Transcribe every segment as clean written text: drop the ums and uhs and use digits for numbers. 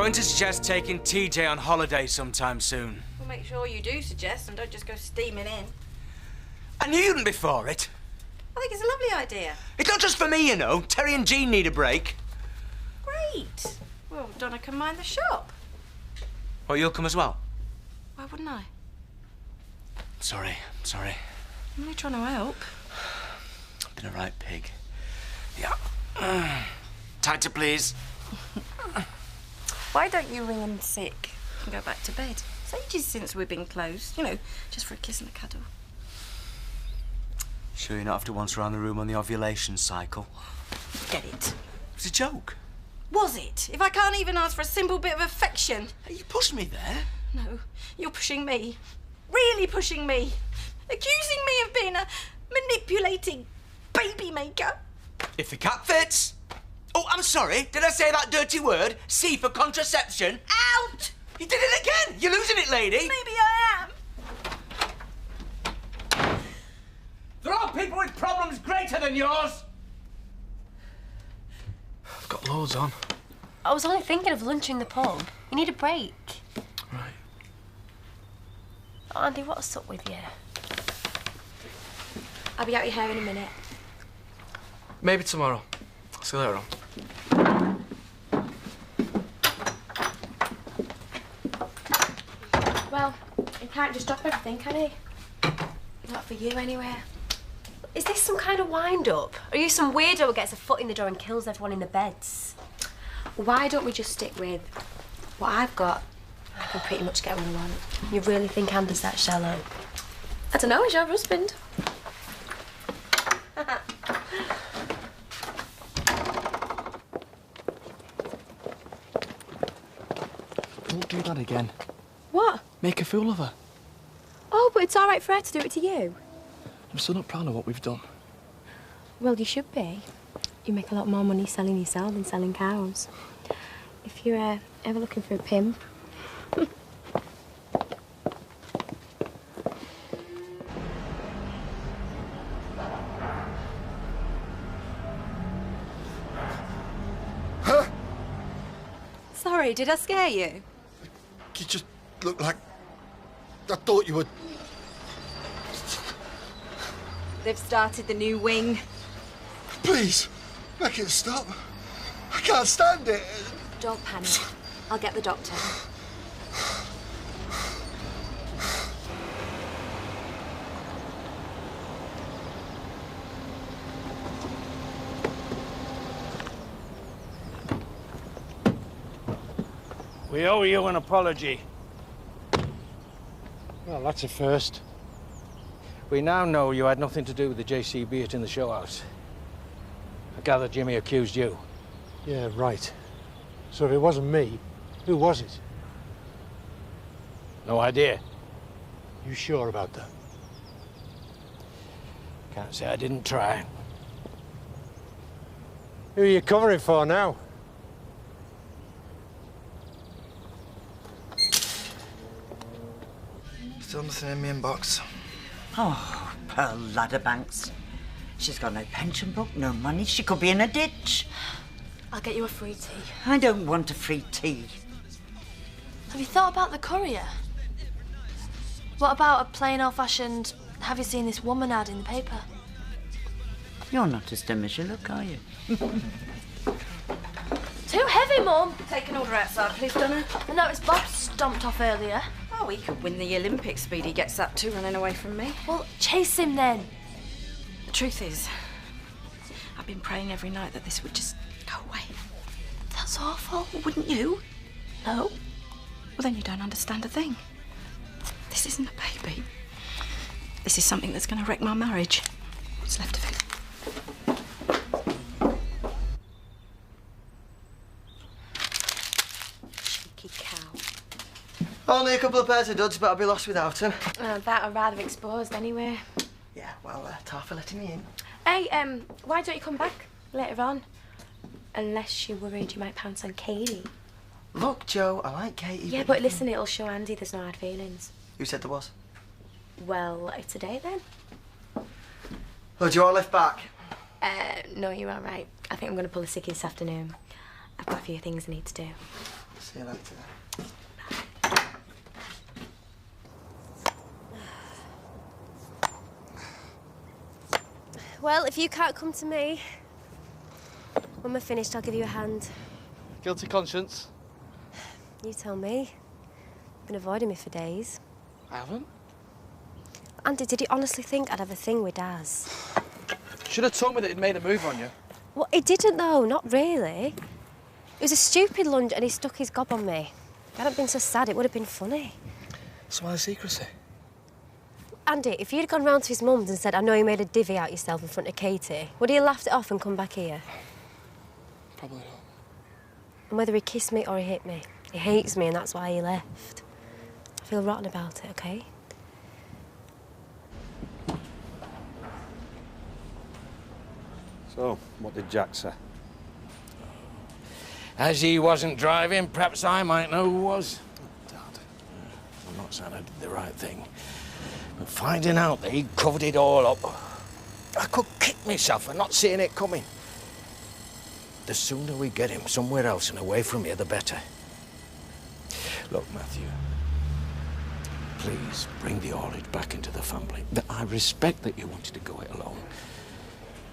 going to suggest taking TJ on holiday sometime soon. Well, make sure you do suggest and don't just go steaming in. I knew you wouldn't be for it. I think it's a lovely idea. It's not just for me, you know. Terry and Jean need a break. Great. Well, Donna can mind the shop. Oh, you'll come as well? Why wouldn't I? Sorry. I'm only trying to help. I've been a right pig. Yeah. Tighter, please. Why don't you ring in sick and go back to bed? It's ages since we've been close. You know, just for a kiss and a cuddle. Sure you're not after once around the room on the ovulation cycle? Get it. It's a joke. Was it? If I can't even ask for a simple bit of affection. Hey, you pushed me there. No, you're pushing me. Really pushing me. Accusing me of being a manipulating baby maker. If the cap fits. Oh, I'm sorry. Did I say that dirty word? C for contraception. Out! You did it again. You're losing it, lady. Maybe I am. There are people with problems greater than yours. I've got loads on. I was only thinking of lunch in the pub. You need a break. Right. Oh, Andy, what's up with you? I'll be out your hair in a minute. Maybe tomorrow. See you later on. Well, you can't just drop everything, can he? Not for you, anyway. Is this some kind of wind-up? Are you some weirdo who gets a foot in the door and kills everyone in the beds? Why don't we just stick with what I've got? I can pretty much get what I want. You really think Andy's that shallow? I don't know, he's your husband. Don't do that again. What? Make a fool of her. Oh, but it's all right for her to do it to you. I'm still not proud of what we've done. Well, you should be. You make a lot more money selling yourself than selling cows. If you're ever looking for a pimp... Sorry, did I scare you? You just look like... I thought you were... They've started the new wing. Please, make it stop. I can't stand it. Don't panic. I'll get the doctor. We owe you an apology. Well, that's a first. We now know you had nothing to do with the JCB at in the show house. I gather Jimmy accused you. Yeah, right. So if it wasn't me, who was it? No idea. You sure about that? Can't say I didn't try. Who are you covering for now? Still nothing in my inbox. Oh, Pearl Ladderbanks. She's got no pension book, no money. She could be in a ditch. I'll get you a free tea. I don't want a free tea. Have you thought about the courier? What about a plain old-fashioned, have you seen this woman ad in the paper? You're not as dim as you look, are you? Too heavy, Mum. Take an order outside, please, Donna. I noticed Bob stomped off earlier. Oh, he could win the Olympics, Speedy gets that too, running away from me. Well, chase him then. The truth is, I've been praying every night that this would just go away. That's awful. Wouldn't you? No. Well, then you don't understand a thing. This isn't a baby. This is something that's going to wreck my marriage. What's left of it. Cheeky cow. Only a couple of pairs of duds, but I'll be lost without them. That are rather exposed anyway. Yeah, well, Tar for letting me in. Hey, why don't you come back later on? Unless you're worried you might pounce on Katie. Look, Joe, I like Katie. Yeah, but listen, it'll show Andy there's no hard feelings. Who said there was? Well, it's a day then. Oh, do you want to lift back? No, you're all right. I think I'm going to pull a sickie this afternoon. I've got a few things I need to do. See you later. Well, if you can't come to me, when we're finished, I'll give you a hand. Guilty conscience? You tell me. You've been avoiding me for days. I haven't. Andy, did you honestly think I'd have a thing with Daz? Should have told me that he'd made a move on you. Well, he didn't, though. Not really. It was a stupid lunge and he stuck his gob on me. If I hadn't been so sad, it would have been funny. So why the secrecy? Andy, if you'd gone round to his mum's and said, I know you made a divvy out yourself in front of Katie, would he have laughed it off and come back here? Probably not. And whether he kissed me or he hit me, he hates me and that's why he left. I feel rotten about it, OK? So, what did Jack say? As he wasn't driving, perhaps I might know who was. Dad. I'm not saying I did the right thing. But finding out that he'd covered it all up, I could kick myself for not seeing it coming. The sooner we get him somewhere else and away from here, the better. Look, Matthew, please bring the haulage back into the family. I respect that you wanted to go it alone.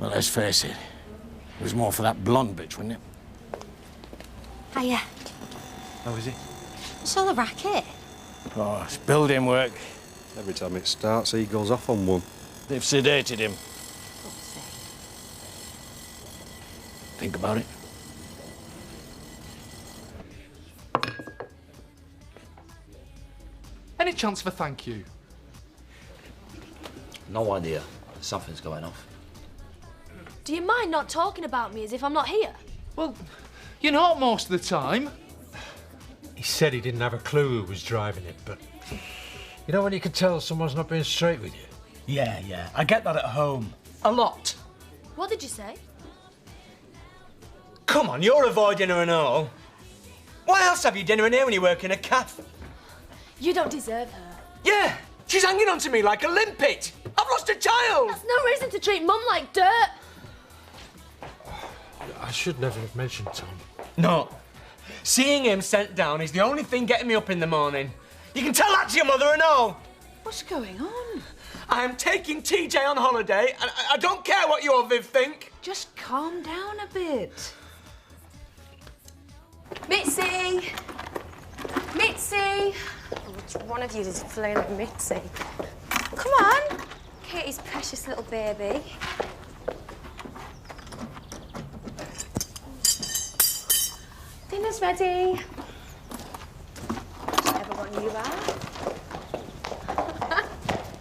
But let's face it, it was more for that blonde bitch, wasn't it? Hiya. How is he? What's all the racket? Oh, it's building work. Every time it starts, he goes off on one. They've sedated him. Think about it. Any chance of a thank you? No idea. Something's going off. Do you mind not talking about me as if I'm not here? Well, you're not most of the time. He said he didn't have a clue who was driving it, but... You know when you can tell someone's not being straight with you? Yeah. I get that at home. A lot. What did you say? Come on, you're avoiding her and all. Why else have you dinner in here when you work in a cafe? You don't deserve her. Yeah, she's hanging on to me like a limpet. I've lost a child. That's no reason to treat Mum like dirt. I should never have mentioned Tom. No. Seeing him sent down is the only thing getting me up in the morning. You can tell that to your mother and all. What's going on? I am taking TJ on holiday, and I don't care what you or Viv think. Just calm down a bit. Mitzi! Mitzi! Oh, which one of you is flaring like Mitzi? Come on! Katie's precious little baby. Dinner's ready. She ever want you out?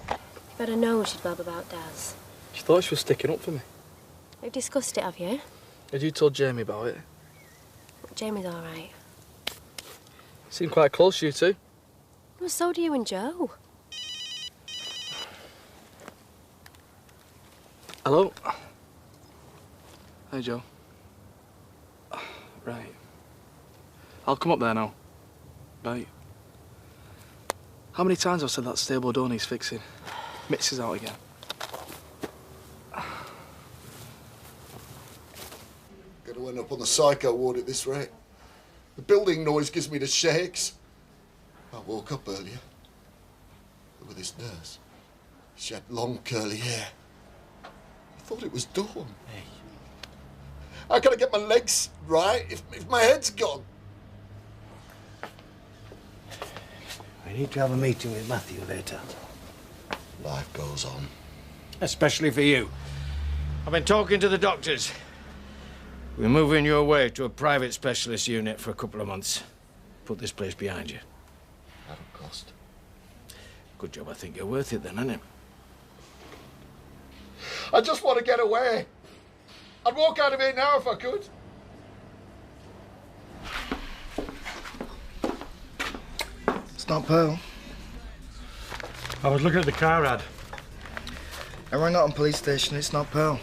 You better know she'd bob about Daz. She thought she was sticking up for me. You've discussed it, have you? Had you told Jamie about it? Jamie's all right. Seem quite close, you two. Well, so do you and Joe. Hello? Hey, Joe. Right. I'll come up there now. Right. How many times have I said that stable door needs fixing? Mitch is out again. Going to end up on the psycho ward at this rate. The building noise gives me the shakes. I woke up earlier with this nurse. She had long curly hair. I thought it was Dawn. Hey. How can I get my legs right if my head's gone? I need to have a meeting with Matthew later. Life goes on. Especially for you. I've been talking to the doctors. We're moving you away to a private specialist unit for a couple of months. Put this place behind you. That'll cost. Good job, I think you're worth it then, isn't it? I just want to get away. I'd walk out of here now if I could. It's not Pearl. I was looking at the car ad. I rang out on police station. It's not Pearl.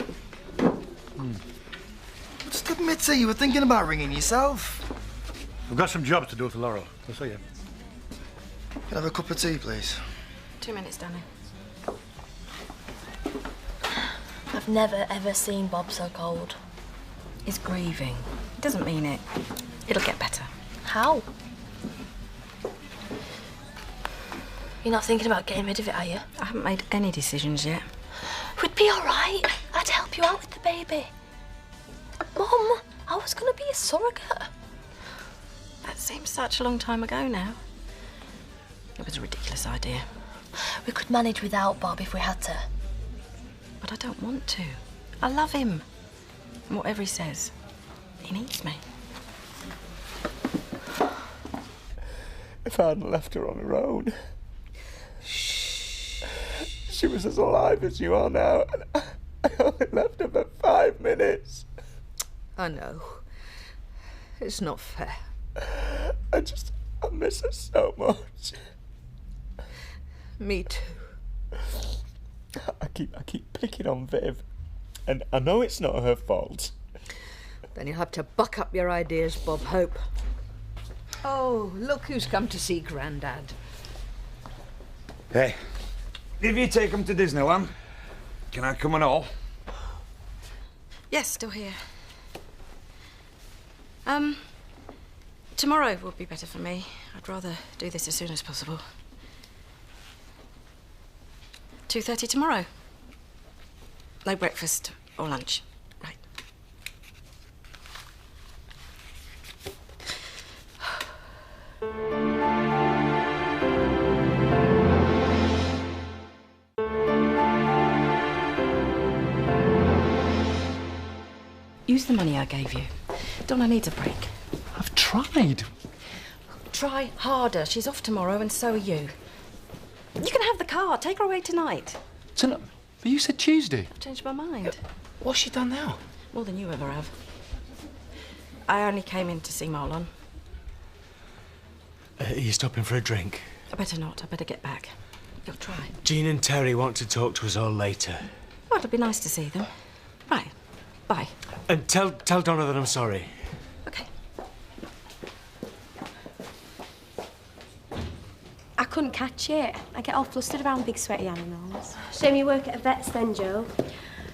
Just admit it. You were thinking about ringing yourself. I've got some jobs to do for Laurel. I'll see you. Can I have a cup of tea, please? 2 minutes, Danny. I've never, ever seen Bob so cold. He's grieving. He doesn't mean it. It'll get better. How? You're not thinking about getting rid of it, are you? I haven't made any decisions yet. We'd be all right. I'd help you out with the baby. Mum, I was going to be a surrogate. That seems such a long time ago now. It was a ridiculous idea. We could manage without Bob if we had to. But I don't want to. I love him. And whatever he says, he needs me. If I hadn't left her on her own, she was as alive as you are now, and I only left her for 5 minutes. I know. It's not fair. I miss her so much. Me too. I keep picking on Viv, and I know it's not her fault. Then you'll have to buck up your ideas, Bob Hope. Oh, look who's come to see Grandad. Hey, did you take him to Disneyland? Can I come and all? Yes, still here. Tomorrow would be better for me. I'd rather do this as soon as possible. 2:30 tomorrow. No breakfast or lunch. Right. Use the money I gave you. Donna needs a break. I've tried. Try harder. She's off tomorrow and so are you. You can have the car. Take her away tonight. But you said Tuesday. I've changed my mind. What's she done now? More than you ever have. I only came in to see Marlon. Are you stopping for a drink? I better not. I better get back. You'll try. Jean and Terry want to talk to us all later. Well, it'll be nice to see them. Right. Bye. And tell Donna that I'm sorry. Okay. I couldn't catch it. I get all flustered around big sweaty animals. Shame you work at a vet's then, Joe.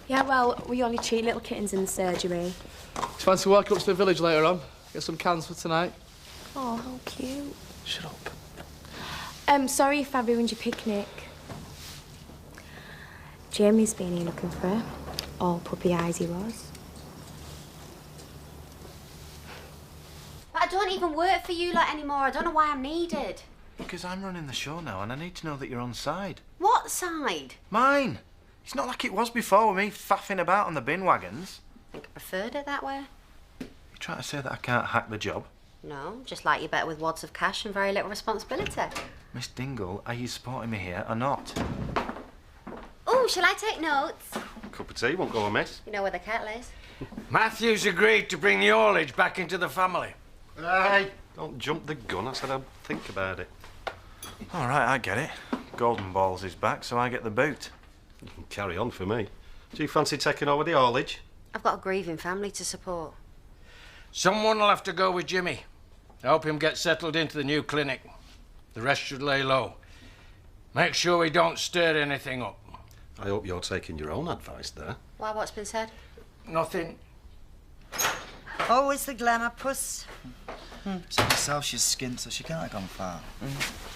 Yeah, well, we only treat little kittens in the surgery. Do you fancy walking up to the village later on? Get some cans for tonight. Oh, how cute. Shut up. Sorry if I ruined your picnic. Jamie's been here looking for her. All puppy eyes he was. But I don't even work for you lot anymore. I don't know why I'm needed. Because I'm running the show now and I need to know that you're on side. What side? Mine! It's not like it was before with me faffing about on the bin wagons. I think I preferred it that way. You trying to say that I can't hack the job? No, just like you better with wads of cash and very little responsibility. Miss Dingle, are you supporting me here or not? Oh, shall I take notes? Cup of tea won't go amiss. You know where the kettle is. Matthew's agreed to bring the haulage back into the family. Aye. Don't jump the gun. I said I'd think about it. All right, I get it. Golden Balls is back, so I get the boot. You can carry on for me. Do you fancy taking over the haulage? I've got a grieving family to support. Someone will have to go with Jimmy. Help him get settled into the new clinic. The rest should lay low. Make sure we don't stir anything up. I hope you're taking your own advice there. Why, what's been said? Nothing. Always the glamour, puss. So herself, she's skint, so she can't have gone far.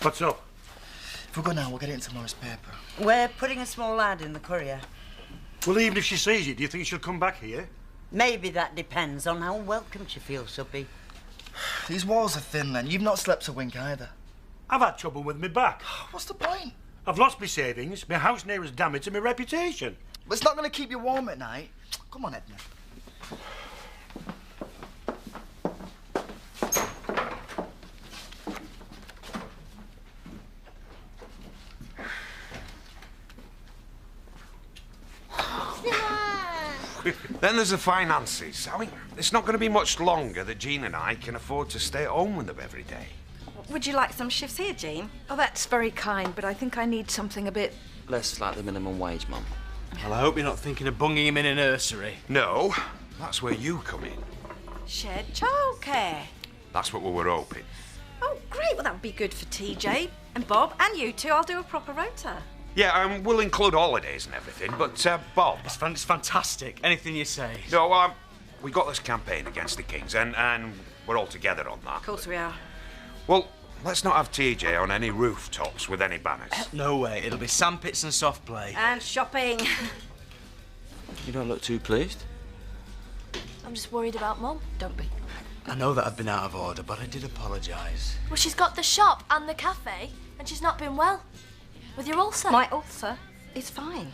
What's up? If we go now, we'll get it in tomorrow's paper. We're putting a small ad in the Courier. Well, even if she sees it, do you think she'll come back here? Maybe that depends on how welcome she feels, Subby. These walls are thin, then. You've not slept a wink either. I've had trouble with my back. What's the point? I've lost my savings, my house near as damaged, and my reputation. Well, it's not going to keep you warm at night. Come on, Edna. Then there's the finances. I mean, it's not going to be much longer that Jean and I can afford to stay at home with them every day. Would you like some shifts here, Jean? Oh, that's very kind, but I think I need something a bit... Less like the minimum wage, Mum. Well, I hope you're not thinking of bunging him in a nursery. No, that's where you come in. Shared childcare. That's what we were hoping. Oh, great. Well, that would be good for TJ and Bob and you two. I'll do a proper rota. Yeah, we'll include holidays and everything, but, Bob... It's fantastic. Anything you say. No, we got this campaign against the Kings, and We're all together on that. Of course we are. Well, let's not have TJ on any rooftops with any banners. No way. It'll be sandpits and soft play. And shopping. You don't look too pleased. I'm just worried about Mum. Don't be. I know that I've been out of order, but I did apologise. Well, she's got the shop and the cafe, and she's not been well. With your ulcer. My ulcer is fine.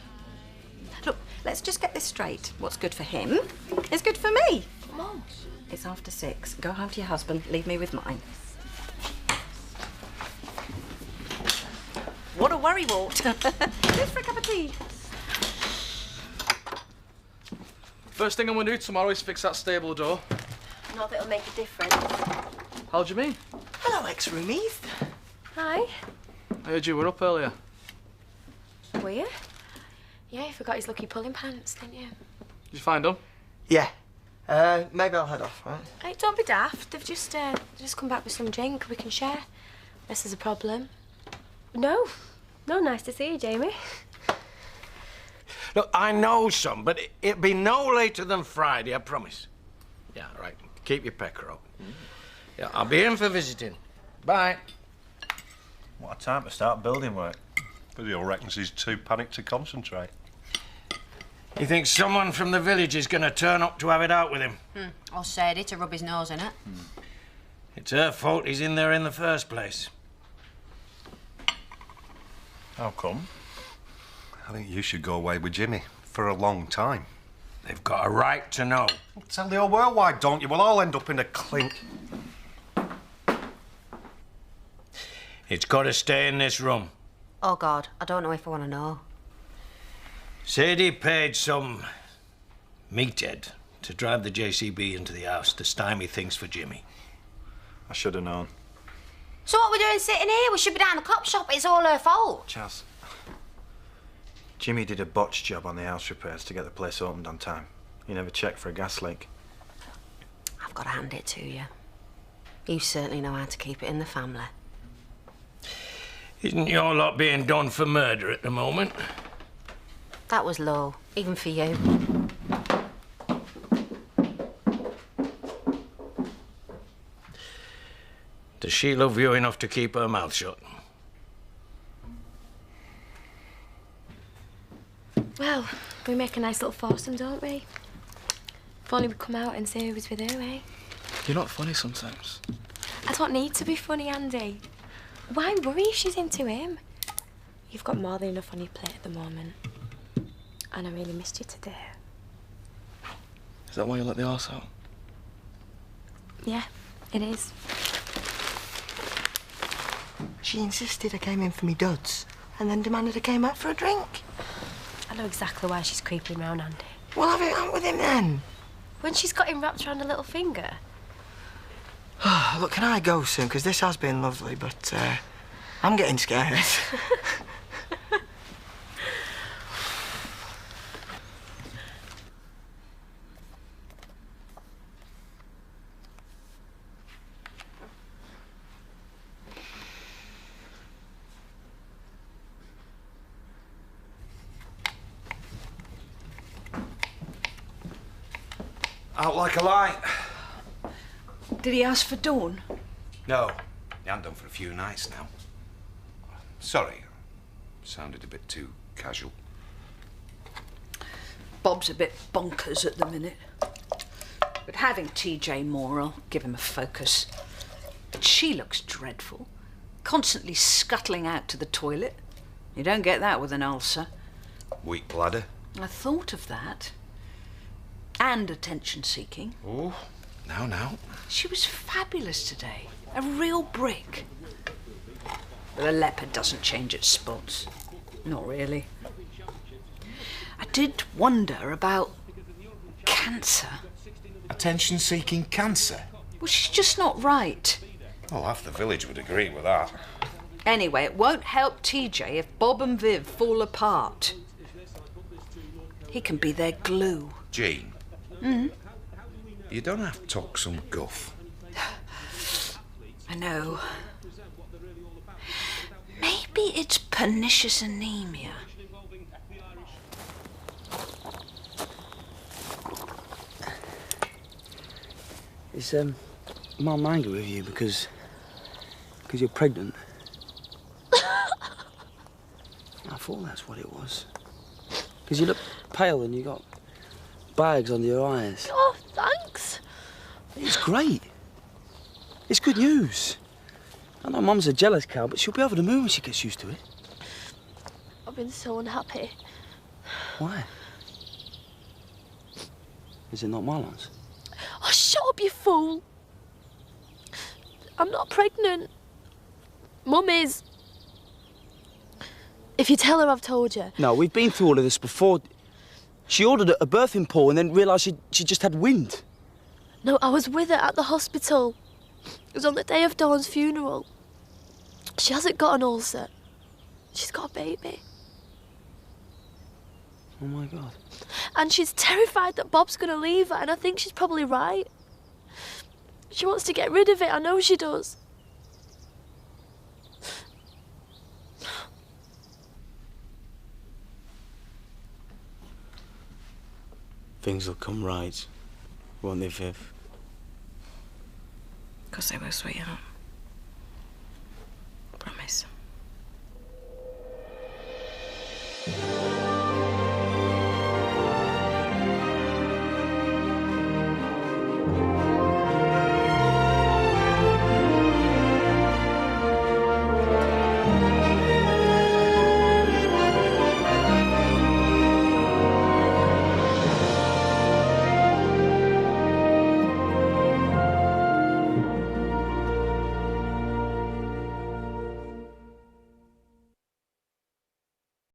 Look, let's just get this straight. What's good for him is good for me. Mum. It's after 6. Go home to your husband. Leave me with mine. What a worry, Walt. Just for a cup of tea. First thing I'm going to do tomorrow is fix that stable door. Not that it'll make a difference. How do you mean? Hello, ex-roomies. Hi. I heard you were up earlier. Were you? Yeah, you forgot his lucky pulling pants, didn't you? Did you find them? Yeah. Maybe I'll head off, right? Hey, don't be daft. They've just come back with some drink we can share. Unless there's a problem. No. No, nice to see you, Jamie. Look, I know some, but it'll be no later than Friday, I promise. Yeah, right. Keep your pecker up. Yeah, I'll be in for visiting. Bye. What a time to start building work. Video reckons he's too panicked to concentrate. You think someone from the village is going to turn up to have it out with him? Or Sadie to rub his nose in it. It's her fault he's in there in the first place. How come? I think you should go away with Jimmy for a long time. They've got a right to know. Tell the whole world why don't you? We'll all end up in a clink. It's got to stay in this room. Oh, God, I don't know if I want to know. Sadie paid some meathead to drive the JCB into the house to stymie things for Jimmy. I should have known. So what are we doing sitting here? We should be down the cop shop. It's all her fault. Chaz. Jimmy did a botched job on the house repairs to get the place opened on time. He never checked for a gas leak. I've got to hand it to you. You certainly know how to keep it in the family. Isn't your lot being done for murder at the moment? That was low, even for you. Does she love you enough to keep her mouth shut? Well, we make a nice little foursome, don't we? If only we'd come out and say who was with who, eh? You're not funny sometimes. I don't need to be funny, Andy. Why worry if she's into him? You've got more than enough on your plate at the moment. And I really missed you today. Is that why you let the arse out? Yeah, it is. She insisted I came in for me duds and then demanded I came back for a drink. I know exactly why she's creeping round, Andy. Well, have it out with him then. When she's got him wrapped around her little finger. Look, can I go soon? Because this has been lovely, but I'm getting scared. Out like a light. Did he ask for Dawn? No, he hasn't done for a few nights now. Sorry, sounded a bit too casual. Bob's a bit bonkers at the minute. But having TJ more, I'll give him a focus. But she looks dreadful. Constantly scuttling out to the toilet. You don't get that with an ulcer. Weak bladder. I thought of that. And attention-seeking. Oh, now. She was fabulous today. A real brick. But a leopard doesn't change its spots. Not really. I did wonder about cancer. Attention-seeking cancer? Well, she's just not right. Well, half the village would agree with that. Anyway, it won't help TJ if Bob and Viv fall apart. He can be their glue. Jean, Mm. you don't have to talk some guff. I know. Maybe it's pernicious anemia. Is Mum angry with you because you're pregnant. I thought that's what it was. Because you look pale and you got bags under your eyes. Oh, thanks. It's great. It's good news. I know Mum's a jealous cow, but she'll be over the moon when she gets used to it. I've been so unhappy. Why? Is it not Marlon's? Oh, shut up, you fool. I'm not pregnant. Mum is. If you tell her I've told you. No, we've been through all of this before. She ordered a birthing pool and then realised she just had wind. No, I was with her at the hospital. It was on the day of Dawn's funeral. She hasn't got an ulcer. She's got a baby. Oh, my God. And she's terrified that Bob's going to leave her, and I think she's probably right. She wants to get rid of it, I know she does. Things will come right, won't they, Viv? Because they will, sweetheart.